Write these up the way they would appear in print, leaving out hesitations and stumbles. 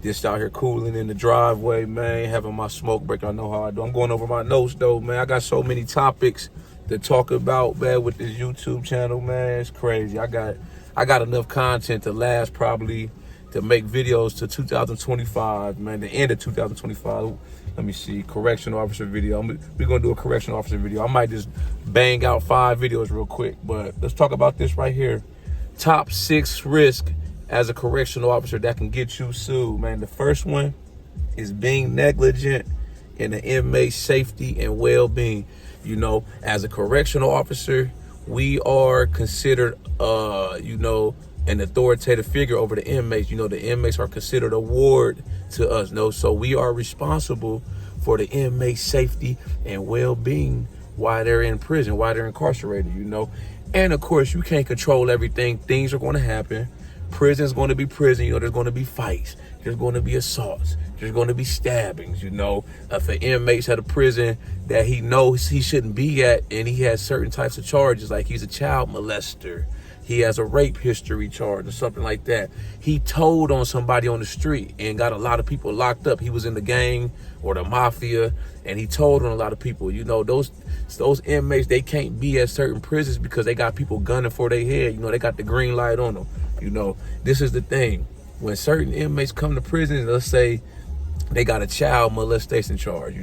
Just out here cooling in the driveway, man, having my smoke break. I know how I do. I'm going over my notes, though, man. I got so many topics to talk about, man, with this YouTube channel, man. It's crazy. I got enough content to last probably to make videos to 2025, man, the end of 2025. Let me see, correctional officer video. We're gonna do a correctional officer video. I might just bang out 5 videos real quick, but let's talk about this right here. Top 6 risks as a correctional officer that can get you sued, man. The first one is being negligent in the inmate's safety and well-being. You know, as a correctional officer, we are considered, an authoritative figure over the inmates. You know, the inmates are considered a ward to us. So we are responsible for the inmate's safety and well-being while they're in prison, while they're incarcerated, And of course, you can't control everything. Things are going to happen. Prison's going to be prison. There's going to be fights. There's going to be assaults. There's going to be stabbings. If an inmate's at a prison that he knows he shouldn't be at, and he has certain types of charges, like he's a child molester, he has a rape history charge or something like that. He told on somebody on the street and got a lot of people locked up. He was in the gang or the mafia, and he told on a lot of people. Those inmates, they can't be at certain prisons because they got people gunning for their head. They got the green light on them. This is the thing. When certain inmates come to prison, let's say they got a child molestation charge,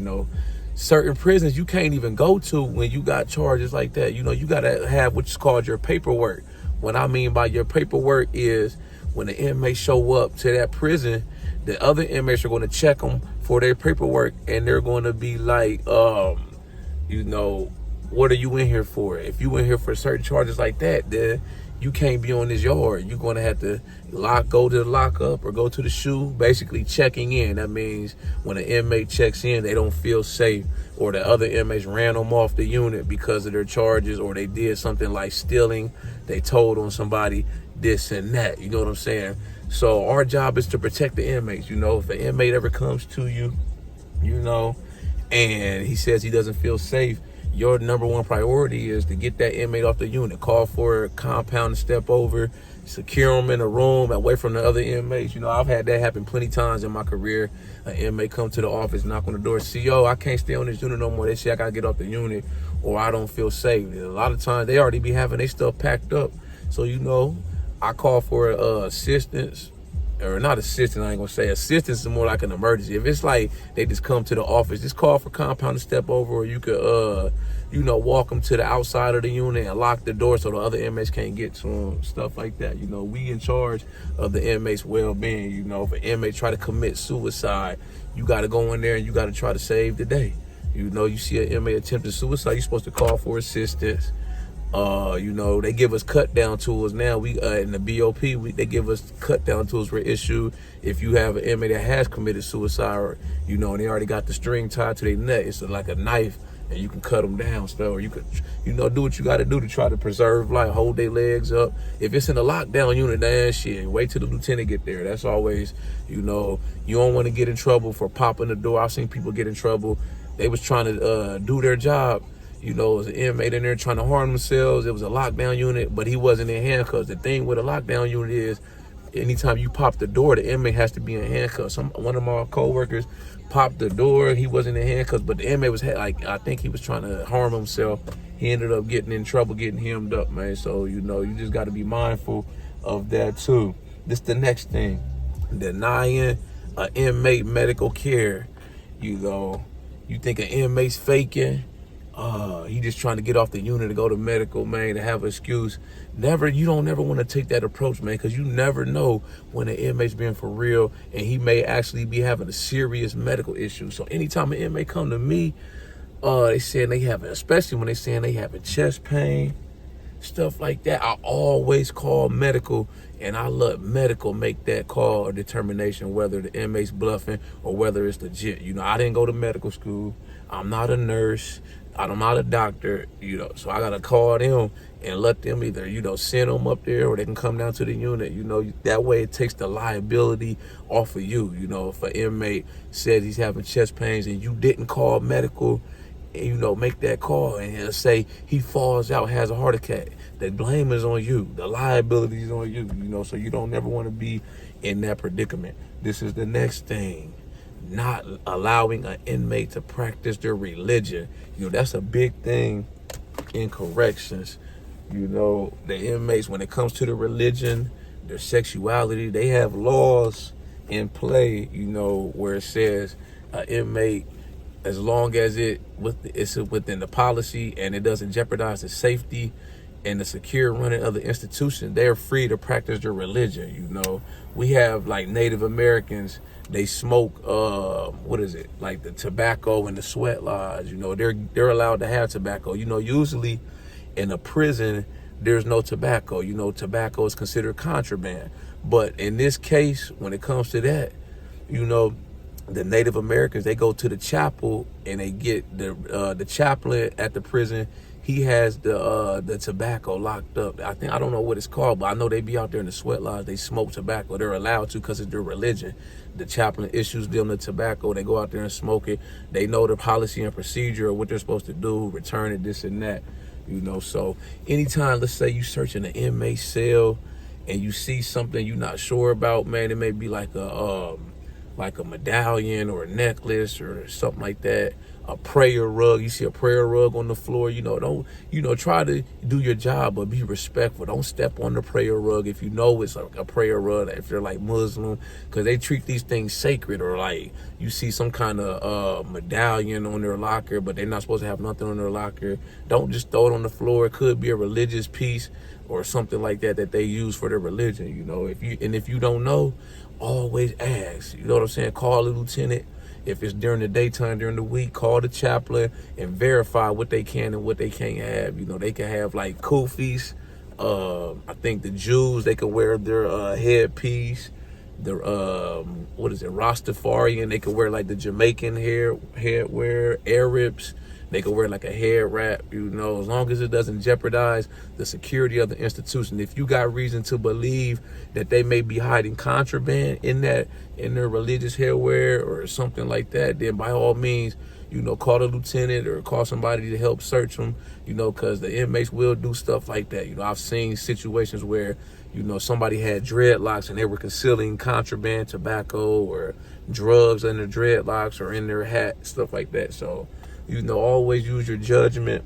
certain prisons you can't even go to when you got charges like that. You got to have what's called your paperwork. What I mean by your paperwork is when the inmates show up to that prison, the other inmates are going to check them for their paperwork, and they're going to be like, what are you in here for? If you in here for certain charges like that, then you can't be on this yard. You're going to have to go to the lockup or go to the SHU, basically checking in. That means when an inmate checks in, they don't feel safe, or the other inmates ran them off the unit because of their charges, or they did something like stealing. They told on somebody this and that. You know what I'm saying? So our job is to protect the inmates. If an inmate ever comes to you, and he says he doesn't feel safe, your number one priority is to get that inmate off the unit. Call for a compound to step over, secure them in a room away from the other inmates. I've had that happen plenty times in my career. An inmate come to the office, knock on the door, CO, I can't stay on this unit no more. They say I gotta get off the unit, or I don't feel safe. And a lot of times they already be having their stuff packed up. So, I call for assistance. Or not assistance, I ain't gonna say. Assistance is more like an emergency. If it's like they just come to the office, just call for compound to step over, or you could, walk them to the outside of the unit and lock the door so the other inmates can't get to them, stuff like that. We in charge of the inmate's well-being. If an inmate try to commit suicide, you got to go in there and you got to try to save the day. You see an inmate attempting suicide, you're supposed to call for assistance. They give us cut down tools now. We in the BOP, they give us cut down tools for issue if you have an inmate that has committed suicide, or and they already got the string tied to their neck. It's like a knife, and you can cut them down, or you could do what you got to do to try to preserve life. Hold their legs up. If it's in a lockdown unit, then shit, wait till the lieutenant get there. That's always, you don't want to get in trouble for popping the door. I've seen people get in trouble. They was trying to do their job. It was an inmate in there trying to harm themselves. It was a lockdown unit, but he wasn't in handcuffs. The thing with a lockdown unit is anytime you pop the door, the inmate has to be in handcuffs. One of my coworkers popped the door. He wasn't in handcuffs, but the inmate was I think he was trying to harm himself. He ended up getting in trouble, getting hemmed up, man. So, you just got to be mindful of that too. This the next thing, denying an inmate medical care. You think an inmate's faking. He just trying to get off the unit to go to medical, man, to have an excuse. You don't never want to take that approach, man, because you never know when an inmate's being for real, and he may actually be having a serious medical issue. So anytime an inmate come to me, they saying they having, especially when they saying they having chest pain, stuff like that, I always call medical, and I let medical make that call or determination whether the inmate's bluffing or whether it's legit. I didn't go to medical school. I'm not a nurse. I'm not a doctor, so I got to call them and let them either, send them up there, or they can come down to the unit, that way it takes the liability off of you. If an inmate says he's having chest pains and you didn't call medical, and, make that call and say he falls out, has a heart attack, the blame is on you. The liability is on you, so you don't never want to be in that predicament. This is the next thing. Not allowing an inmate to practice their religion. That's a big thing in corrections. The inmates, when it comes to the religion, their sexuality, they have laws in play, where it says an inmate, as long as it's within the policy and it doesn't jeopardize the safety and the secure running of the institution, they're free to practice their religion. We have like Native Americans, they smoke like the tobacco in the sweat lodge. They're allowed to have tobacco. Usually in a prison there's no tobacco. Tobacco is considered contraband. But in this case, when it comes to that, the Native Americans, they go to the chapel and they get the chaplain at the prison. He has the tobacco locked up. I don't know what it's called, but I know they be out there in the sweat lodge. They smoke tobacco. They're allowed to because it's their religion. The chaplain issues them the tobacco. They go out there and smoke it. They know the policy and procedure of what they're supposed to do, return it, this and that. So anytime, let's say you searching an inmate cell and you see something you're not sure about, man, it may be like a medallion or a necklace or something like that, a prayer rug. You see a prayer rug on the floor, don't, try to do your job, but be respectful. Don't step on the prayer rug if you know it's like a prayer rug, if they're like Muslim, because they treat these things sacred. Or like you see some kind of medallion on their locker, but they're not supposed to have nothing on their locker. Don't just throw it on the floor. It could be a religious piece or something like that they use for their religion. If you don't know, always ask. You know what I'm saying? Call the lieutenant. If it's during the daytime, during the week, call the chaplain and verify what they can and what they can't have. They can have like kufis. I think the Jews, they can wear their headpiece. The Rastafarian, they can wear like the Jamaican headwear. Arabs, they can wear like a head wrap, as long as it doesn't jeopardize the security of the institution. If you got reason to believe that they may be hiding contraband in their religious headwear or something like that, then by all means, call the lieutenant or call somebody to help search them, because the inmates will do stuff like that. I've seen situations where, somebody had dreadlocks and they were concealing contraband, tobacco or drugs in their dreadlocks or in their hat, stuff like that. So, always use your judgment,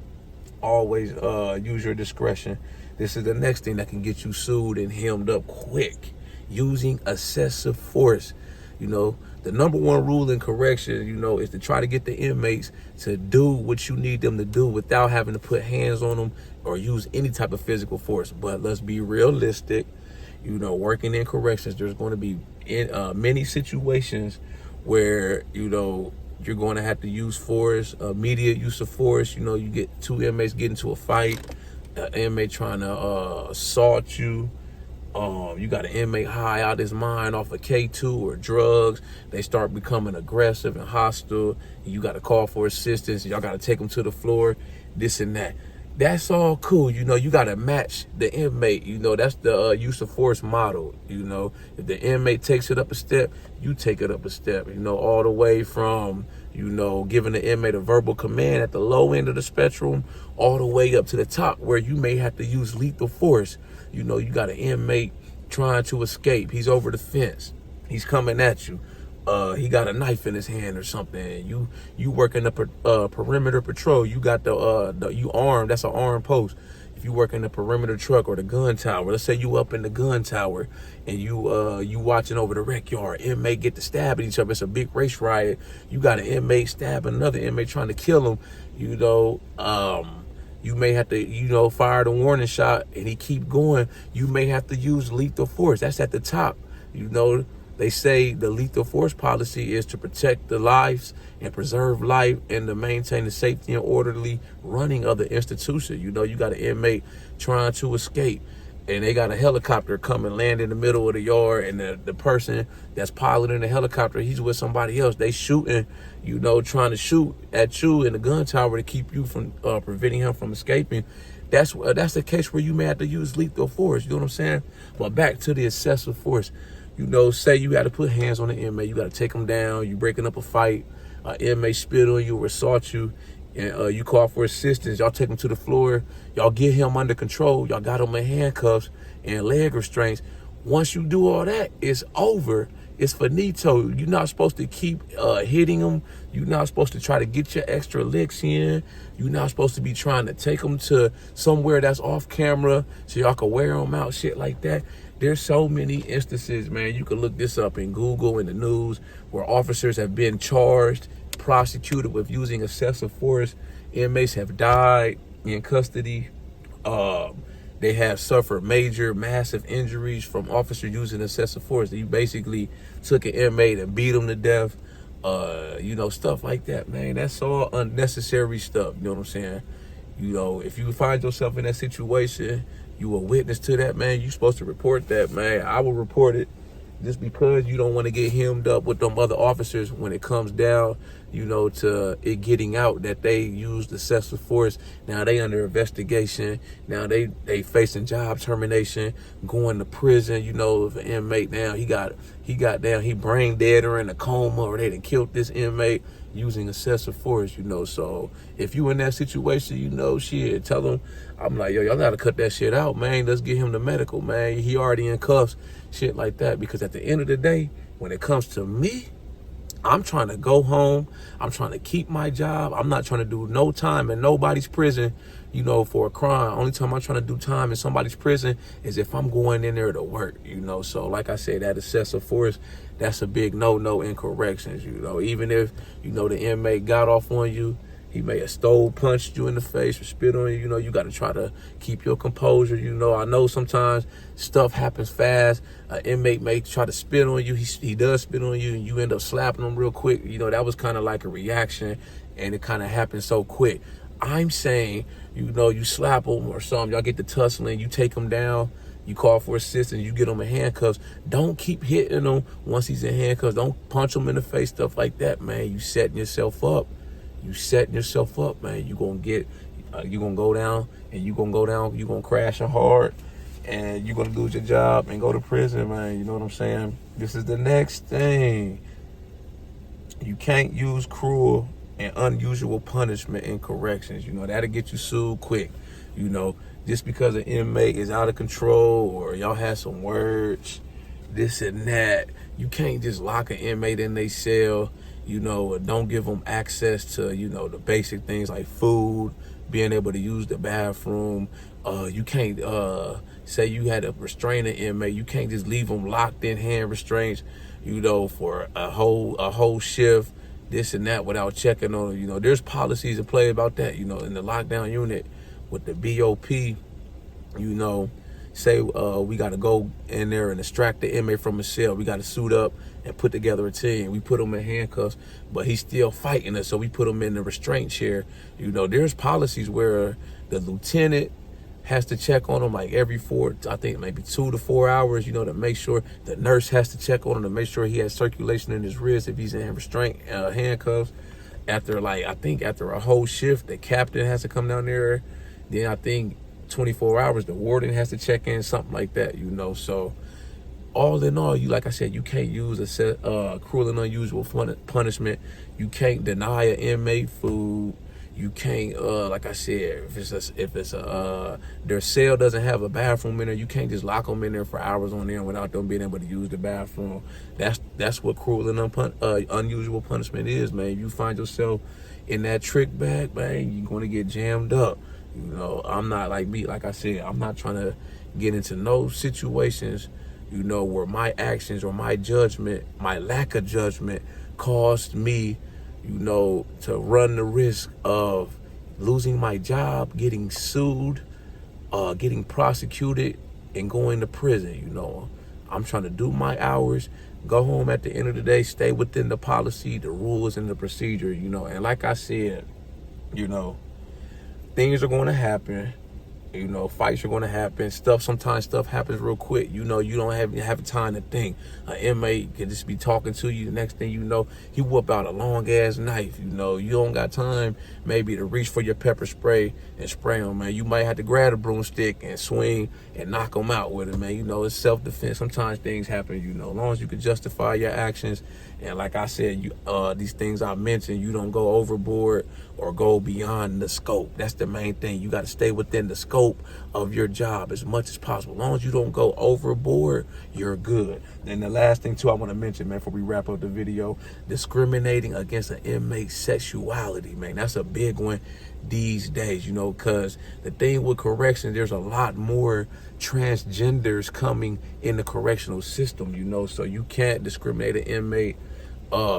always use your discretion. This is the next thing that can get you sued and hemmed up quick. Using excessive force. The number one rule in correction, is to try to get the inmates to do what you need them to do without having to put hands on them or use any type of physical force. But let's be realistic. Working in corrections, there's going to be many situations where, you're going to have to use force, immediate use of force. You get two inmates get into a fight, an inmate trying to assault you. You got an inmate high out his mind off of K2 or drugs. They start becoming aggressive and hostile. You got to call for assistance. Y'all got to take them to the floor, this and that. That's all cool. You got to match the inmate. That's the use of force model. If the inmate takes it up a step, you take it up a step, all the way from, giving the inmate a verbal command at the low end of the spectrum, all the way up to the top where you may have to use lethal force. You got an inmate trying to escape. He's over the fence. He's coming at you. He got a knife in his hand or something. You working the perimeter patrol. You got you armed. That's an armed post. If you work in the perimeter truck or the gun tower, let's say you up in the gun tower and you watching over the rec yard. Inmate get to stabbing each other. It's a big race riot. You got an inmate stabbing another inmate trying to kill him. You may have to, fire the warning shot and he keep going. You may have to use lethal force. That's at the top. They say the lethal force policy is to protect the lives and preserve life and to maintain the safety and orderly running of the institution. You got an inmate trying to escape and they got a helicopter come and land in the middle of the yard, and the person that's piloting the helicopter, he's with somebody else. They shooting, trying to shoot at you in the gun tower to keep you from preventing him from escaping. That's the case where you may have to use lethal force. You know what I'm saying? But back to the excessive force. Say you got to put hands on the inmate, you got to take them down, you breaking up a fight, inmate spit on you or assault you, and you call for assistance. Y'all take him to the floor, y'all get him under control, y'all got him in handcuffs and leg restraints. Once you do all that, it's over. it's finito. You're not supposed to keep hitting them. You're not supposed to try to get your extra licks in. You're not supposed to be trying to take them to somewhere that's off camera so y'all can wear them out, shit like that. There's so many instances, man. You can look this up in Google, in the news, where officers have been charged, prosecuted with using excessive force. Inmates have died in custody. They have suffered major, massive injuries from officers using excessive force. You basically took an inmate and beat him to death. Stuff like that, man. That's all unnecessary stuff. You know what I'm saying? If you find yourself in that situation, you a witness to that, man, you supposed to report that, man. I will report it just because you don't want to get hemmed up with them other officers when it comes down, to it getting out that they used excessive force. Now they under investigation. Now they facing job termination, going to prison. If an inmate now he brain dead or in a coma, or they done killed this inmate using excessive force. So if you in that situation, shit, tell them. I'm like, yo, y'all gotta cut that shit out, man. Let's get him to medical, man. He already in cuffs, shit like that. Because at the end of the day, when it comes to me, I'm trying to go home. I'm trying to keep my job. I'm not trying to do no time in nobody's prison, for a crime. Only time I'm trying to do time in somebody's prison is if I'm going in there to work, So like I said, that excessive force, that's a big no-no in corrections, Even if, the inmate got off on you, he may have punched you in the face or spit on you, you got to try to keep your composure. I know sometimes stuff happens fast. An inmate may try to spit on you. He does spit on you, and you end up slapping him real quick. That was kind of like a reaction, and it kind of happened so quick. I'm saying, you slap him or something, y'all get the tussling, you take him down, you call for assistance, you get him in handcuffs. Don't keep hitting him once he's in handcuffs. Don't punch him in the face, stuff like that, man. You setting yourself up. Man. You're going to go down, and you're going to crash hard, and you're going to lose your job and go to prison, man. You know what I'm saying? This is the next thing. You can't use cruel and unusual punishment in corrections. That'll get you sued quick. Just because an inmate is out of control or y'all had some words, this and that, you can't just lock an inmate in their cell, don't give them access to, the basic things like food, being able to use the bathroom. You can't, say you had to restrain an inmate. You can't just leave them locked in hand restraints, for a whole shift, this and that, without checking on them. There's policies in play about that, in the lockdown unit with the BOP, say we got to go in there and extract the inmate from a cell. We got to suit up and put together a team. We put him in handcuffs, but he's still fighting us, so we put him in the restraint chair. There's policies where the lieutenant has to check on him like every maybe 2 to 4 hours, to make sure. The nurse has to check on him to make sure he has circulation in his wrist if he's in restraint handcuffs. After a whole shift, the captain has to come down there. Then I think 24 hours, the warden has to check in, something like that, So all in all, like I said, you can't use a cruel and unusual punishment. You can't deny an inmate food. You can't, like I said, if their cell doesn't have a bathroom in there, you can't just lock them in there for hours on end without them being able to use the bathroom. That's what cruel and unusual punishment is, man. If you find yourself in that trick bag, man, you're going to get jammed up. I'm not like I said, I'm not trying to get into no situations, where my actions or my judgment, my lack of judgment caused me, to run the risk of losing my job, getting sued, getting prosecuted, and going to prison. I'm trying to do my hours, go home at the end of the day, stay within the policy, the rules, and the procedure, And like I said, things are going to happen. Fights are going to happen. Sometimes stuff happens real quick. You don't have time to think. An inmate can just be talking to you. The next thing you know, he whip out a long ass knife. You don't got time maybe to reach for your pepper spray and spray him, man. You might have to grab a broomstick and swing and knock him out with it, man. It's self-defense. Sometimes things happen, As long as you can justify your actions And like I said, these things I mentioned, you don't go overboard or go beyond the scope. That's the main thing. You got to stay within the scope of your job as much as possible. As long as you don't go overboard, you're good. And the last thing too I want to mention, man, before we wrap up the video, discriminating against an inmate's sexuality, man. That's a big one these days, you know, because the thing with corrections, there's a lot more transgenders coming in the correctional system, you know, so you can't discriminate an inmate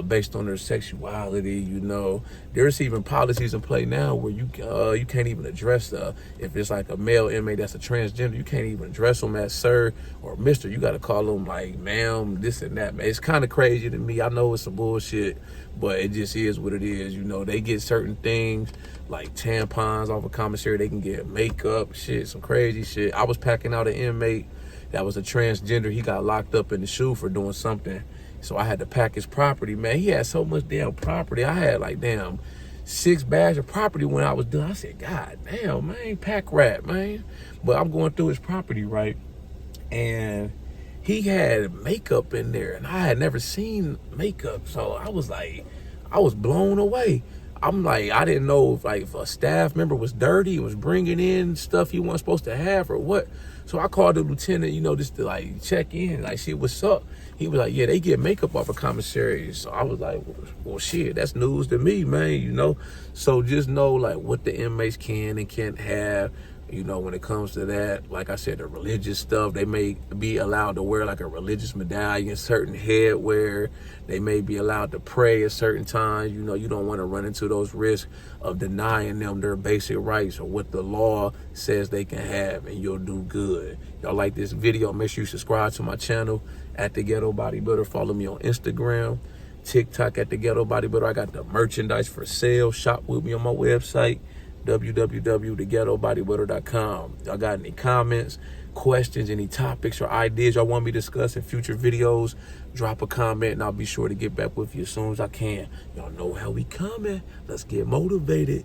based on their sexuality. You know, there's even policies in play now where you can't even address if it's like a male inmate that's a transgender, you can't even address them as sir or mister. You got to call them like ma'am, this and that, man. It's kind of crazy to me. I know it's some bullshit, but it just is what it is. You know, they get certain things like tampons off of commissary. They can get makeup, shit, some crazy shit. I was packing out an inmate that was a transgender. He got locked up in the SHU for doing something. So I had to pack his property, man. He had so much damn property. I had like damn 6 bags of property when I was done. I said, God damn, man, pack rat, man. But I'm going through his property, right? And he had makeup in there, and I had never seen makeup. So I was like, I was blown away. I'm like, I didn't know if a staff member was dirty, was bringing in stuff he wasn't supposed to have or what. So I called the lieutenant, you know, just to like check in, like, shit, what's up? He was like, yeah, they get makeup off of commissary. So I was like, well, shit, that's news to me, man, you know? So just know, like, what the inmates can and can't have, you know, when it comes to that. Like I said, the religious stuff, they may be allowed to wear like a religious medallion, certain headwear. They may be allowed to pray at certain times. You know, you don't want to run into those risks of denying them their basic rights or what the law says they can have, and you'll do good. Y'all like this video, make sure you subscribe to my channel at The Ghetto Bodybuilder. Follow me on Instagram, TikTok at The Ghetto Bodybuilder. I got the merchandise for sale. Shop with me on my website, www.theghettobodybuilder.com. Y'all got any comments, questions, any topics or ideas y'all want me to discuss in future videos? Drop a comment and I'll be sure to get back with you as soon as I can. Y'all know how we coming. Let's get motivated.